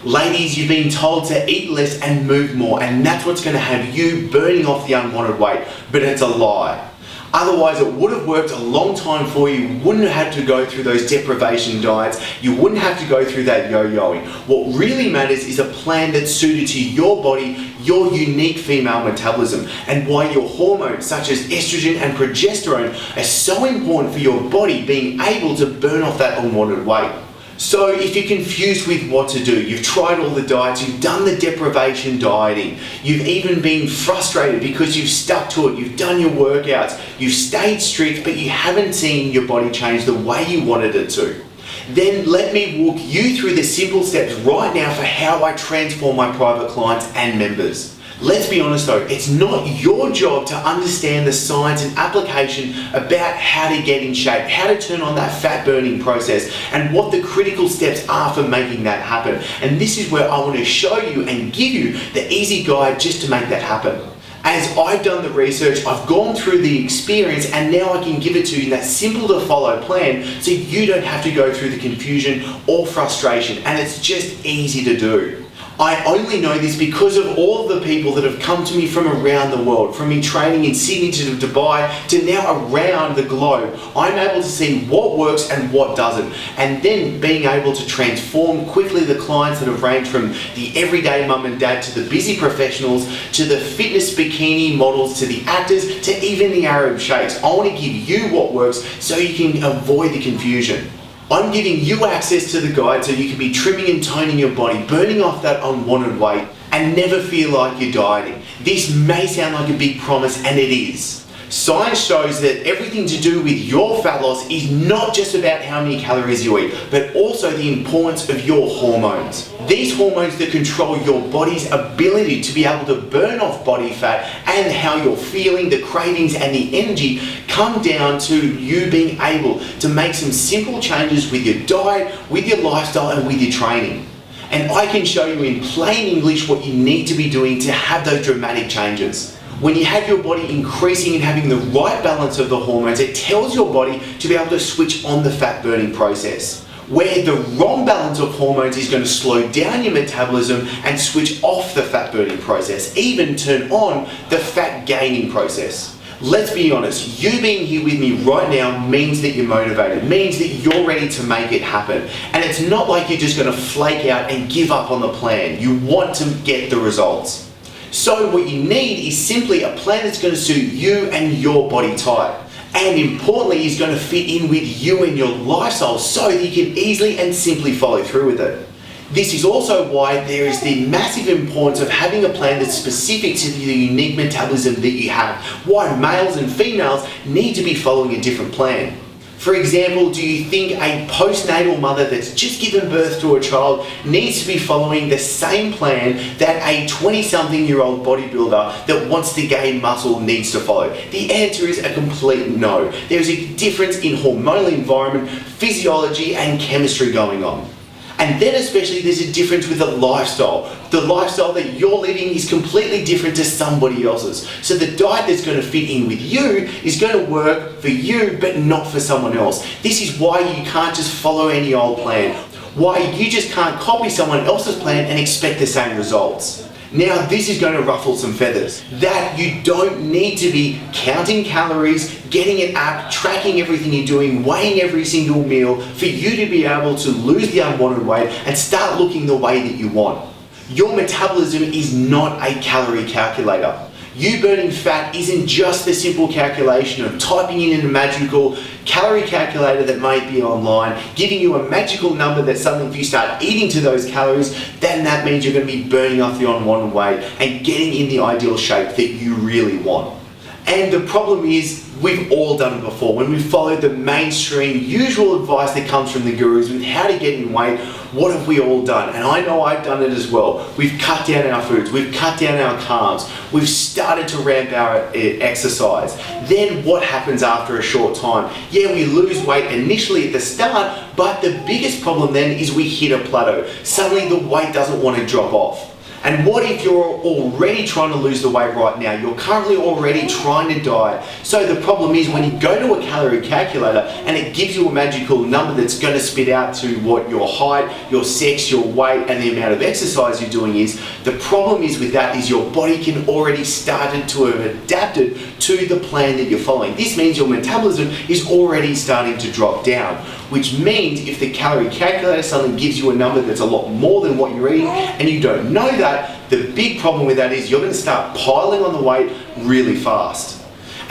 Ladies, you've been told to eat less and move more, and that's what's going to have you burning off the unwanted weight, but it's a lie. Otherwise, it would have worked a long time for you. You wouldn't have had to go through those deprivation diets. You wouldn't have to go through that yo-yoing. What really matters is a plan that's suited to your body, your unique female metabolism, and why your hormones such as estrogen and progesterone are so important for your body being able to burn off that unwanted weight. So if you're confused with what to do, you've tried all the diets, you've done the deprivation dieting, you've even been frustrated because you've stuck to it, you've done your workouts, you've stayed strict, but you haven't seen your body change the way you wanted it to, then let me walk you through the simple steps right now for how I transform my private clients and members. Let's be honest though, it's not your job to understand the science and application about how to get in shape, how to turn on that fat burning process, and what the critical steps are for making that happen. And this is where I want to show you and give you the easy guide just to make that happen. As I've done the research, I've gone through the experience, and now I can give it to you in that simple to follow plan so you don't have to go through the confusion or frustration, and it's just easy to do. I only know this because of all of the people that have come to me from around the world, from me training in Sydney to Dubai to now around the globe. I'm able to see what works and what doesn't, and then being able to transform quickly the clients that have ranged from the everyday mum and dad to the busy professionals to the fitness bikini models to the actors to even the Arab sheikhs. I want to give you what works so you can avoid the confusion. I'm giving you access to the guide so you can be trimming and toning your body, burning off that unwanted weight, and never feel like you're dieting. This may sound like a big promise, and it is. Science shows that everything to do with your fat loss is not just about how many calories you eat, but also the importance of your hormones. These hormones that control your body's ability to be able to burn off body fat and how you're feeling, the cravings and the energy come down to you being able to make some simple changes with your diet, with your lifestyle and with your training. And I can show you in plain English what you need to be doing to have those dramatic changes. When you have your body increasing and having the right balance of the hormones, it tells your body to be able to switch on the fat burning process. Where the wrong balance of hormones is going to slow down your metabolism and switch off the fat burning process, even turn on the fat gaining process. Let's be honest, you being here with me right now means that you're motivated, means that you're ready to make it happen. And it's not like you're just going to flake out and give up on the plan. You want to get the results. So what you need is simply a plan that's going to suit you and your body type. And importantly, is going to fit in with you and your lifestyle so that you can easily and simply follow through with it. This is also why there is the massive importance of having a plan that's specific to the unique metabolism that you have. Why males and females need to be following a different plan. For example, do you think a postnatal mother that's just given birth to a child needs to be following the same plan that a 20-something-year-old bodybuilder that wants to gain muscle needs to follow? The answer is a complete no. There's a difference in hormonal environment, physiology, and chemistry going on. And then especially there's a difference with the lifestyle. The lifestyle that you're living is completely different to somebody else's. So the diet that's going to fit in with you is going to work for you, but not for someone else. This is why you can't just follow any old plan. Why you just can't copy someone else's plan and expect the same results. Now this is going to ruffle some feathers. That you don't need to be counting calories, getting an app, tracking everything you're doing, weighing every single meal for you to be able to lose the unwanted weight and start looking the way that you want. Your metabolism is not a calorie calculator. You burning fat isn't just the simple calculation of typing in a magical calorie calculator that might be online, giving you a magical number that suddenly if you start eating to those calories, then that means you're going to be burning off the unwanted weight and getting in the ideal shape that you really want. And the problem is, we've all done it before. When we've followed the mainstream usual advice that comes from the gurus with how to get in weight, what have we all done? And I know I've done it as well. We've cut down our foods, we've cut down our carbs, we've started to ramp our exercise. Then what happens after a short time? Yeah, we lose weight initially at the start, but the biggest problem then is we hit a plateau. Suddenly the weight doesn't want to drop off. And what if you're already trying to lose the weight right now? You're currently already trying to diet. So the problem is when you go to a calorie calculator and it gives you a magical number that's going to spit out to what your height, your sex, your weight, and the amount of exercise you're doing is, the problem is with that is your body can already started to have adapted to the plan that you're following. This means your metabolism is already starting to drop down, which means if the calorie calculator suddenly gives you a number that's a lot more than what you're eating and you don't know that, the big problem with that is you're going to start piling on the weight really fast.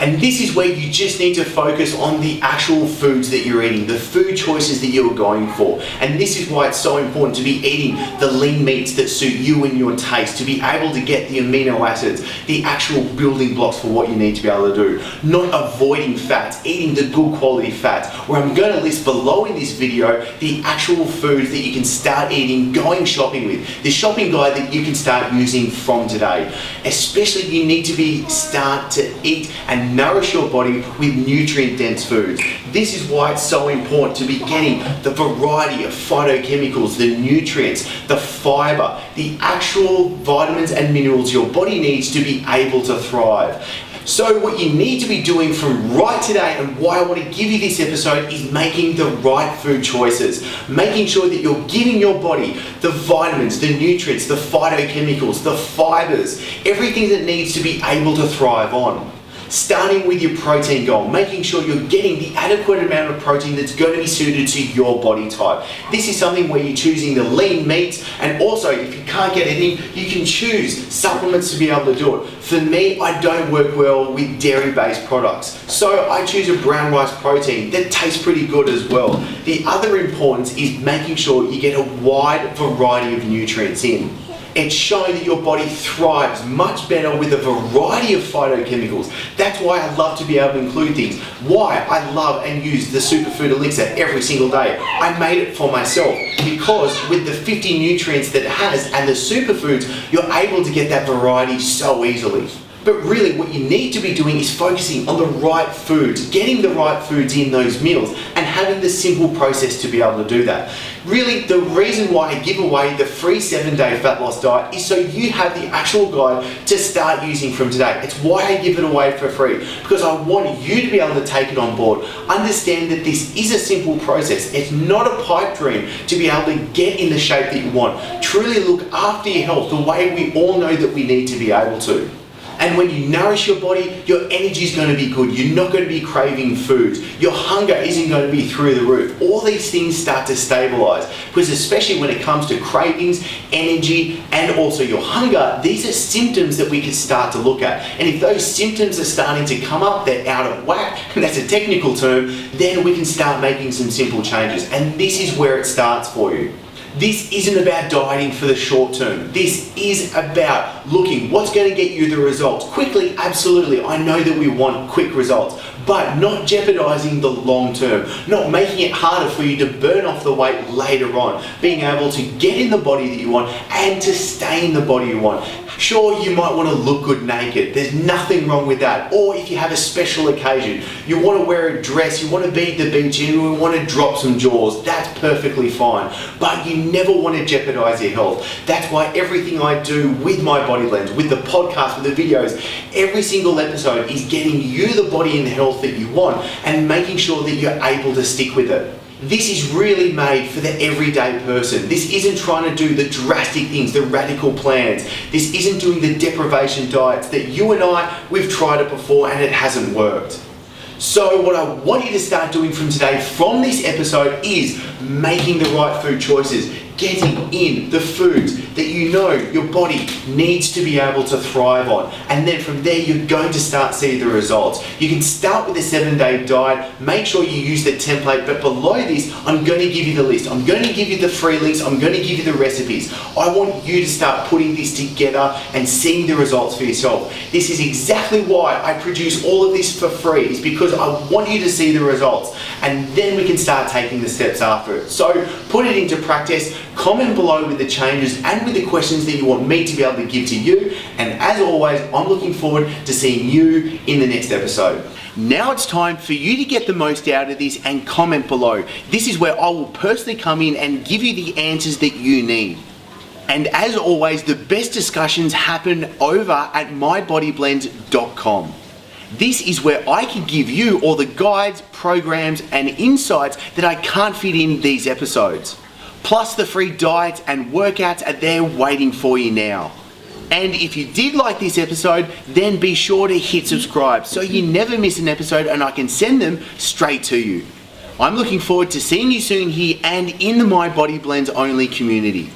And this is where you just need to focus on the actual foods that you're eating, the food choices that you're going for. And this is why it's so important to be eating the lean meats that suit you and your taste, to be able to get the amino acids, the actual building blocks for what you need to be able to do. Not avoiding fats, eating the good quality fats, where I'm going to list below in this video the actual foods that you can start eating, going shopping with. The shopping guide that you can start using from today. Especially you need to start to eat and nourish your body with nutrient-dense foods. This is why it's so important to be getting the variety of phytochemicals, the nutrients, the fiber, the actual vitamins and minerals your body needs to be able to thrive. So what you need to be doing from right today, and why I want to give you this episode, is making the right food choices. Making sure that you're giving your body the vitamins, the nutrients, the phytochemicals, the fibers, everything that needs to be able to thrive on. Starting with your protein goal, making sure you're getting the adequate amount of protein that's going to be suited to your body type. This is something where you're choosing the lean meats, and also if you can't get any, you can choose supplements to be able to do it. For me, I don't work well with dairy-based products, so I choose a brown rice protein that tastes pretty good as well. The other importance is making sure you get a wide variety of nutrients in. It's shown that your body thrives much better with a variety of phytochemicals. That's why I love to be able to include things. Why I love and use the superfood elixir every single day. I made it for myself because with the 50 nutrients that it has and the superfoods, you're able to get that variety so easily. But really what you need to be doing is focusing on the right foods, getting the right foods in those meals, and having the simple process to be able to do that. Really, the reason why I give away the free 7-day fat loss diet is so you have the actual guide to start using from today. It's why I give it away for free, because I want you to be able to take it on board. Understand that this is a simple process. It's not a pipe dream to be able to get in the shape that you want. Truly look after your health the way we all know that we need to be able to. And when you nourish your body, your energy is going to be good. You're not going to be craving foods. Your hunger isn't going to be through the roof. All these things start to stabilize, because especially when it comes to cravings, energy, and also your hunger, these are symptoms that we can start to look at. And if those symptoms are starting to come up, they're out of whack, and that's a technical term, then we can start making some simple changes. And this is where it starts for you. This isn't about dieting for the short term. This is about looking what's going to get you the results. Quickly, absolutely. I know that we want quick results, but not jeopardizing the long term, not making it harder for you to burn off the weight later on, being able to get in the body that you want and to stay in the body you want. Sure, you might want to look good naked. There's nothing wrong with that. Or if you have a special occasion, you want to wear a dress, you want to be at the beach, and you want to drop some jaws, that's perfectly fine. But you never want to jeopardize your health. That's why everything I do with my Body Lens, with the podcast, with the videos, every single episode is getting you the body and the health that you want and making sure that you're able to stick with it. This is really made for the everyday person. This isn't trying to do the drastic things, the radical plans. This isn't doing the deprivation diets that you and we've tried it before and it hasn't worked. So what I want you to start doing from today, from this episode, is making the right food choices. Getting in the foods that you know your body needs to be able to thrive on. And then from there, you're going to start seeing the results. You can start with a 7-day diet. Make sure you use the template. But below this, I'm going to give you the list. I'm going to give you the free links. I'm going to give you the recipes. I want you to start putting this together and seeing the results for yourself. This is exactly why I produce all of this for free. It's because I want you to see the results. And then we can start taking the steps after it. So put it into practice. Comment below with the changes and with the questions that you want me to be able to give to you. And as always, I'm looking forward to seeing you in the next episode. Now it's time for you to get the most out of this and comment below. This is where I will personally come in and give you the answers that you need. And as always, the best discussions happen over at mybodyblend.com. This is where I can give you all the guides, programs, and insights that I can't fit in these episodes. Plus the free diets and workouts are there waiting for you now. And if you did like this episode, then be sure to hit subscribe so you never miss an episode and I can send them straight to you. I'm looking forward to seeing you soon here and in the My Body Blends only community.